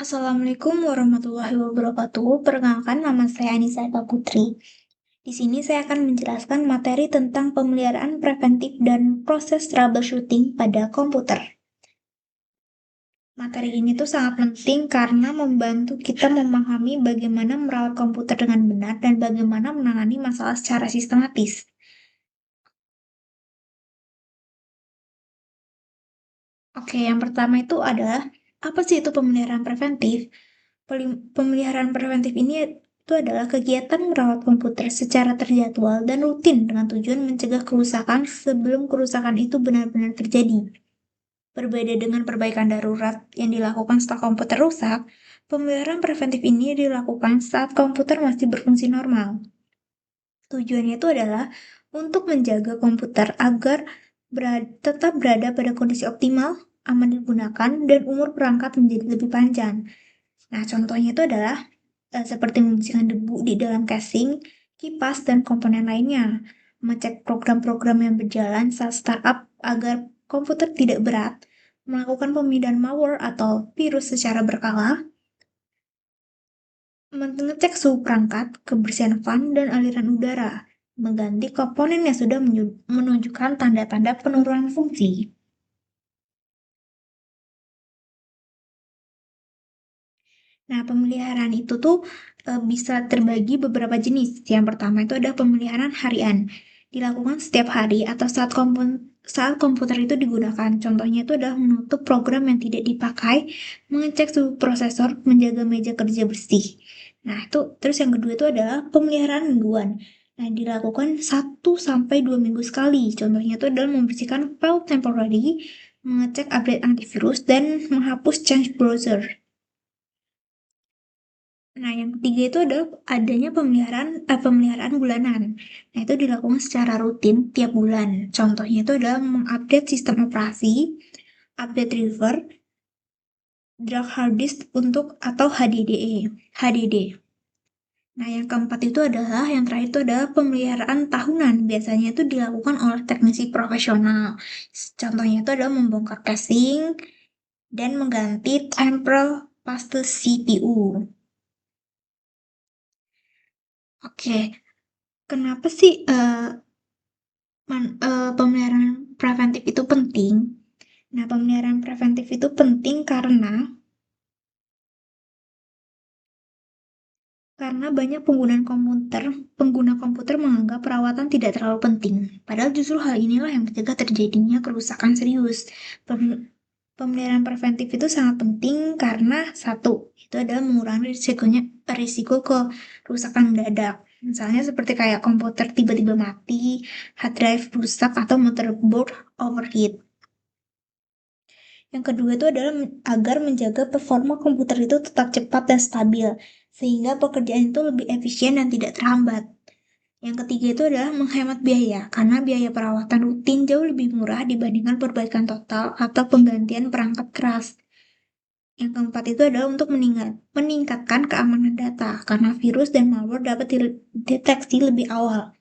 Assalamualaikum warahmatullahi wabarakatuh. Perkenalkan, nama saya Anissa Eka Putri. Di sini saya akan menjelaskan materi tentang pemeliharaan preventif dan proses troubleshooting pada komputer. Materi ini tuh sangat penting karena membantu kita memahami bagaimana merawat komputer dengan benar dan bagaimana menangani masalah secara sistematis. Oke, yang pertama itu adalah apa sih itu pemeliharaan preventif? Pemeliharaan preventif ini itu adalah kegiatan merawat komputer secara terjadwal dan rutin dengan tujuan mencegah kerusakan sebelum kerusakan itu benar-benar terjadi. Berbeda dengan perbaikan darurat yang dilakukan setelah komputer rusak, pemeliharaan preventif ini dilakukan saat komputer masih berfungsi normal. Tujuannya itu adalah untuk menjaga komputer agar tetap berada pada kondisi optimal, aman digunakan, dan umur perangkat menjadi lebih panjang. Nah, contohnya itu adalah seperti membersihkan debu di dalam casing, kipas, dan komponen lainnya. Mengecek program-program yang berjalan saat startup agar komputer tidak berat, melakukan pemindahan malware atau virus secara berkala, mengecek suhu perangkat, kebersihan fan, dan aliran udara, mengganti komponen yang sudah menunjukkan tanda-tanda penurunan fungsi. Nah, pemeliharaan itu tuh bisa terbagi beberapa jenis. Yang pertama itu ada pemeliharaan harian. Dilakukan setiap hari atau saat komputer itu digunakan. Contohnya itu adalah menutup program yang tidak dipakai, mengecek suhu prosesor, menjaga meja kerja bersih. Nah, itu terus yang kedua itu adalah pemeliharaan mingguan. Nah, dilakukan 1 sampai 2 minggu sekali. Contohnya itu adalah membersihkan file temporary, mengecek update antivirus, dan menghapus change browser. Nah, yang ketiga itu adalah adanya pemeliharaan bulanan. Nah, itu dilakukan secara rutin tiap bulan. Contohnya itu adalah mengupdate sistem operasi, update driver, drive hard disk untuk atau HDD. Nah, yang keempat itu adalah, yang terakhir itu adalah pemeliharaan tahunan. Biasanya itu dilakukan oleh teknisi profesional. Contohnya itu adalah membongkar casing dan mengganti temporal paste CPU. Oke, kenapa sih pemeliharaan preventif itu penting? Nah, pemeliharaan preventif itu penting karena banyak pengguna komputer menganggap perawatan tidak terlalu penting. Padahal justru hal inilah yang mencegah terjadinya kerusakan serius. Pemeliharaan preventif itu sangat penting karena satu, itu adalah mengurangi risiko kerusakan mendadak. Misalnya seperti kayak komputer tiba-tiba mati, hard drive rusak, atau motherboard overheat. Yang kedua itu adalah agar menjaga performa komputer itu tetap cepat dan stabil, sehingga pekerjaan itu lebih efisien dan tidak terhambat. Yang ketiga itu adalah menghemat biaya, karena biaya perawatan rutin jauh lebih murah dibandingkan perbaikan total atau penggantian perangkat keras. Yang keempat itu adalah untuk meningkatkan keamanan data, karena virus dan malware dapat dideteksi lebih awal.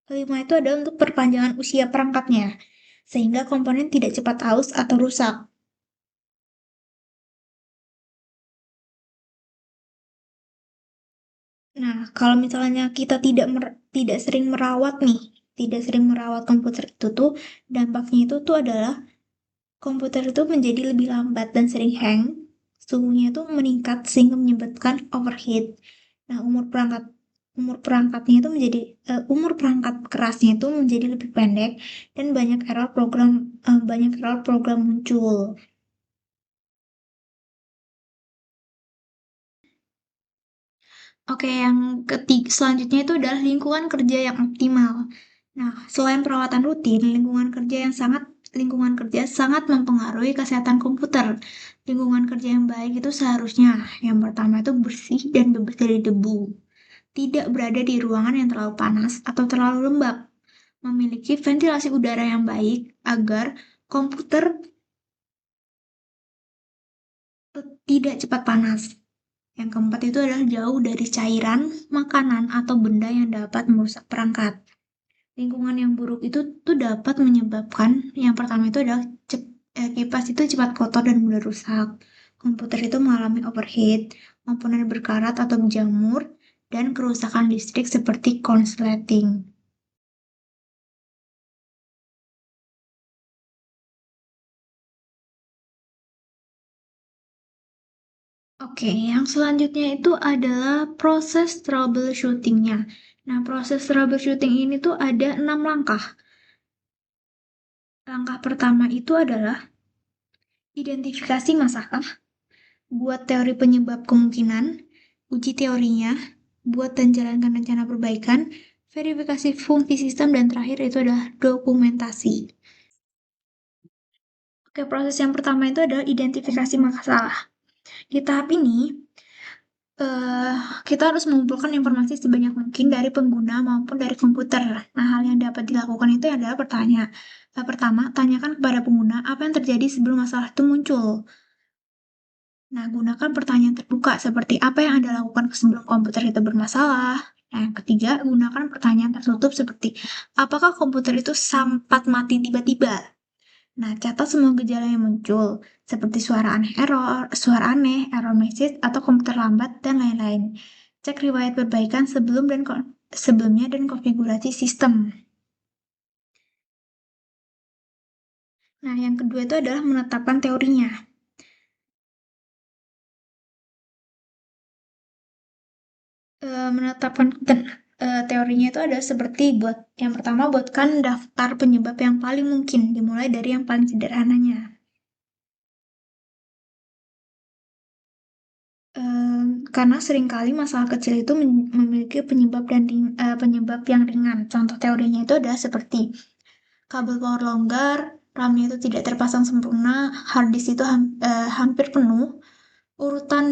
Kelima itu adalah untuk perpanjangan usia perangkatnya, sehingga komponen tidak cepat aus atau rusak. Nah, kalau misalnya kita tidak sering merawat nih, tidak sering merawat komputer itu tuh, dampaknya itu tuh adalah komputer itu menjadi lebih lambat dan sering hang, suhunya itu meningkat sehingga menyebabkan overheat. Nah, umur perangkat kerasnya itu menjadi lebih pendek dan banyak error program muncul. Oke, yang ketiga selanjutnya itu adalah lingkungan kerja yang optimal. Nah, selain perawatan rutin, lingkungan kerja sangat mempengaruhi kesehatan komputer. Lingkungan kerja yang baik itu seharusnya yang pertama itu bersih dan bebas dari debu. Tidak berada di ruangan yang terlalu panas atau terlalu lembab. Memiliki ventilasi udara yang baik agar komputer tidak cepat panas. Yang keempat itu adalah jauh dari cairan, makanan, atau benda yang dapat merusak perangkat. Lingkungan yang buruk itu tuh dapat menyebabkan, yang pertama itu adalah kipas itu cepat kotor dan mudah rusak. komputer itu mengalami overheat, komponen berkarat atau berjamur, dan kerusakan listrik seperti konsleting. Oke, yang selanjutnya itu adalah proses troubleshooting-nya. Nah, proses troubleshooting ini tuh ada 6 langkah. Langkah pertama itu adalah identifikasi masalah, buat teori penyebab kemungkinan, uji teorinya, buat dan jalankan rencana perbaikan, verifikasi fungsi sistem, dan terakhir itu adalah dokumentasi. Oke, proses yang pertama itu adalah identifikasi masalah. Di tahap ini, eh, kita harus mengumpulkan informasi sebanyak mungkin dari pengguna maupun dari komputer. Nah, hal yang dapat dilakukan itu adalah pertama, tanyakan kepada pengguna apa yang terjadi sebelum masalah itu muncul. Nah, gunakan pertanyaan terbuka seperti apa yang Anda lakukan sebelum komputer itu bermasalah. Nah, yang ketiga, gunakan pertanyaan tertutup seperti apakah komputer itu sempat mati tiba-tiba? Nah, catat semua gejala yang muncul, seperti suara aneh, error message, atau komputer lambat, dan lain-lain. Cek riwayat perbaikan sebelumnya dan konfigurasi sistem. Nah, yang kedua itu adalah menetapkan teorinya. Menetapkan teorinya itu ada seperti yang pertama, buatkan daftar penyebab yang paling mungkin, dimulai dari yang paling sederhananya. Karena seringkali masalah kecil itu memiliki penyebab yang ringan. Contoh teorinya itu adalah seperti kabel power longgar, RAM-nya itu tidak terpasang sempurna, hard disk itu hampir penuh, urutan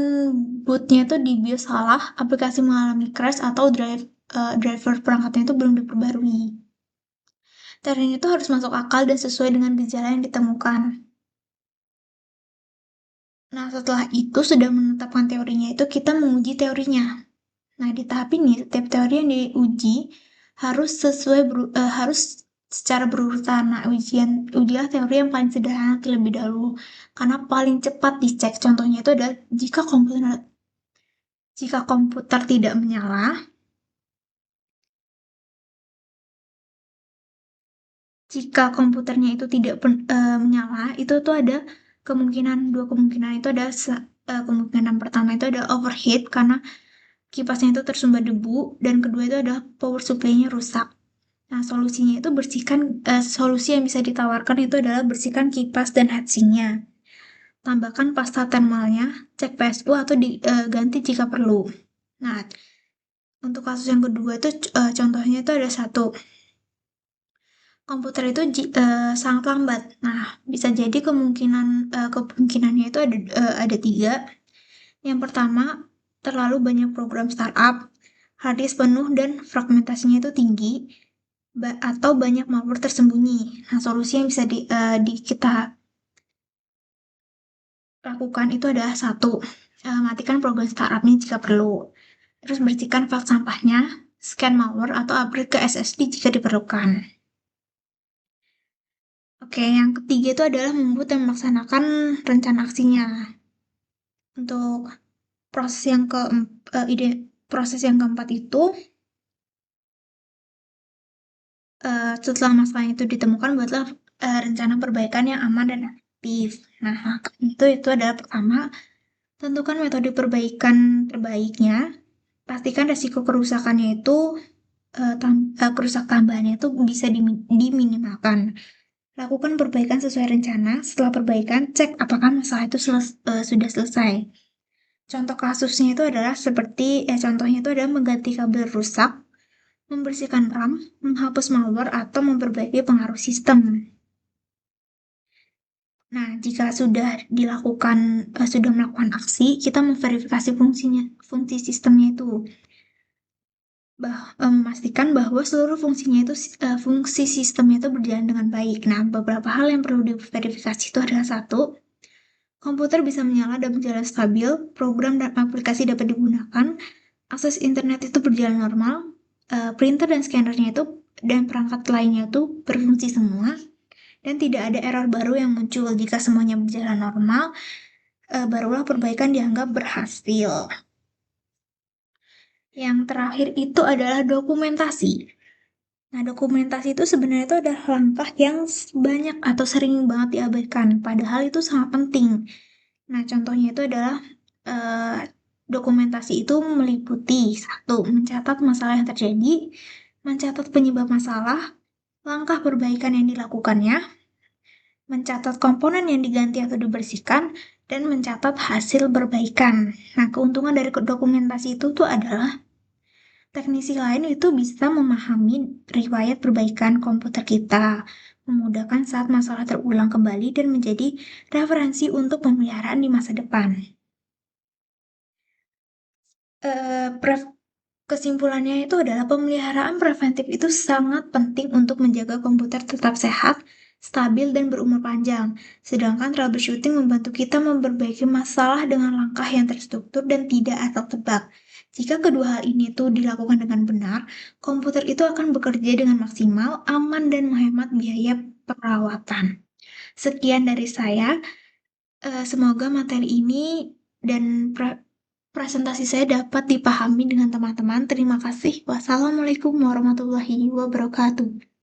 bootnya itu di BIOS salah, aplikasi mengalami crash, atau driver perangkatnya itu belum diperbarui. Teorinya itu harus masuk akal dan sesuai dengan gejala yang ditemukan. Nah, setelah itu sudah menetapkan teorinya itu kita menguji teorinya. Nah, di tahap ini setiap teori yang diuji harus harus secara berurutan. Nah, ujilah teori yang paling sederhana terlebih dahulu karena paling cepat dicek. Contohnya itu adalah jika komputer tidak menyala, jika komputernya itu tidak menyala, itu tuh ada dua kemungkinan itu ada kemungkinan pertama itu ada overheat karena kipasnya itu tersumbat debu, dan kedua itu ada power supply-nya rusak. Nah, solusi yang bisa ditawarkan itu adalah bersihkan kipas dan heatsinknya. Tambahkan pasta thermalnya, cek PSU atau diganti jika perlu. Nah, untuk kasus yang kedua itu contohnya itu ada satu. Komputer itu sangat lambat. Nah, bisa jadi kemungkinannya itu ada tiga. Yang pertama, terlalu banyak program startup, hard disk penuh dan fragmentasinya itu tinggi, atau banyak malware tersembunyi. Nah, solusi yang bisa kita lakukan itu adalah satu, matikan program startupnya jika perlu. Terus bersihkan file sampahnya, scan malware, atau upgrade ke SSD jika diperlukan. Oke, yang ketiga itu adalah membuat dan melaksanakan rencana aksinya. Untuk proses yang ke proses yang keempat itu setelah masalah itu ditemukan, buatlah rencana perbaikan yang aman dan efektif. Nah, itu adalah pertama, tentukan metode perbaikan terbaiknya. Pastikan resiko kerusakannya itu kerusak tambahannya itu bisa diminimalkan. Lakukan perbaikan sesuai rencana. Setelah perbaikan, cek apakah masalah itu sudah selesai. Contoh kasusnya itu adalah contohnya itu adalah mengganti kabel rusak, membersihkan RAM, menghapus malware, atau memperbaiki pengaruh sistem. Nah, jika sudah melakukan aksi, kita memverifikasi fungsi sistemnya itu. Memastikan bahwa seluruh fungsi sistemnya itu berjalan dengan baik. Nah, beberapa hal yang perlu diverifikasi itu adalah satu, komputer bisa menyala dan berjalan stabil, program dan aplikasi dapat digunakan, akses internet itu berjalan normal, printer dan scannernya itu dan perangkat lainnya itu berfungsi semua, dan tidak ada error baru yang muncul. Jika semuanya berjalan normal, barulah perbaikan dianggap berhasil. Yang terakhir itu adalah dokumentasi. Nah, dokumentasi itu sebenarnya itu adalah langkah yang banyak atau sering banget diabaikan, padahal itu sangat penting. Nah, contohnya itu adalah eh, dokumentasi itu meliputi satu, mencatat masalah yang terjadi, mencatat penyebab masalah, langkah perbaikan yang dilakukannya, mencatat komponen yang diganti atau dibersihkan, dan mencatat hasil perbaikan. Nah, keuntungan dari dokumentasi itu tuh adalah teknisi lain itu bisa memahami riwayat perbaikan komputer kita, memudahkan saat masalah terulang kembali dan menjadi referensi untuk pemeliharaan di masa depan. Eh, Kesimpulannya itu adalah pemeliharaan preventif itu sangat penting untuk menjaga komputer tetap sehat, stabil, dan berumur panjang. Sedangkan troubleshooting membantu kita memperbaiki masalah dengan langkah yang terstruktur dan tidak asal tebak. Jika kedua hal ini tuh dilakukan dengan benar, komputer itu akan bekerja dengan maksimal, aman, dan menghemat biaya perawatan. Sekian dari saya. Semoga materi ini dan presentasi saya dapat dipahami dengan teman-teman. Terima kasih. Wassalamualaikum warahmatullahi wabarakatuh.